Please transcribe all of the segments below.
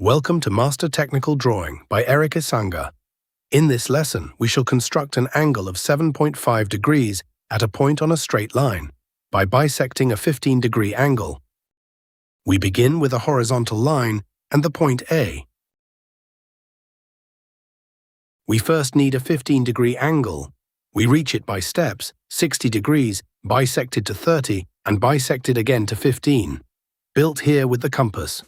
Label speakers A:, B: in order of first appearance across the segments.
A: Welcome to Master Technical Drawing by Eric Isanga. In this lesson, we shall construct an angle of 7.5 degrees at a point on a straight line by bisecting a 15-degree angle. We begin with a horizontal line and the point A. We first need a 15-degree angle. We reach it by steps, 60 degrees, bisected to 30, and bisected again to 15. Built here with the compass.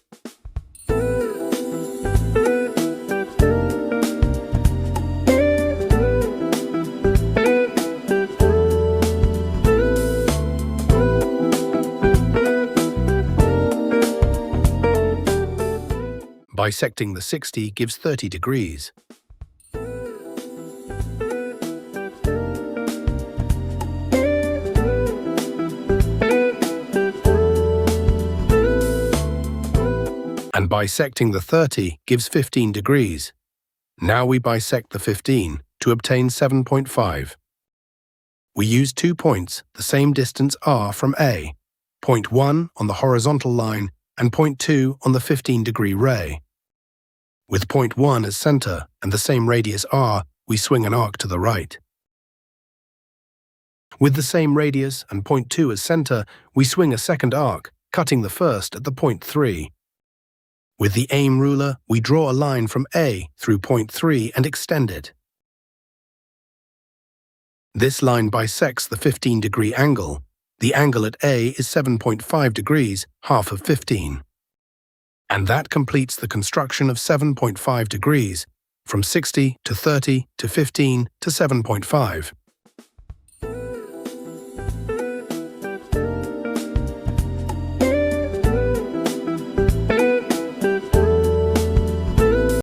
A: Bisecting the 60 gives 30 degrees. And bisecting the 30 gives 15 degrees. Now we bisect the 15 to obtain 7.5. We use 2 points, the same distance r from A, point 1 on the horizontal line and point 2 on the 15-degree ray. With point 1 as center and the same radius r, we swing an arc to the right. With the same radius and point 2 as center, we swing a second arc, cutting the first at the point 3. With the aim ruler, we draw a line from A through point 3 and extend it. This line bisects the 15-degree angle. The angle at A is 7.5 degrees, half of 15. And that completes the construction of 7.5 degrees, from 60 to 30 to 15 to 7.5.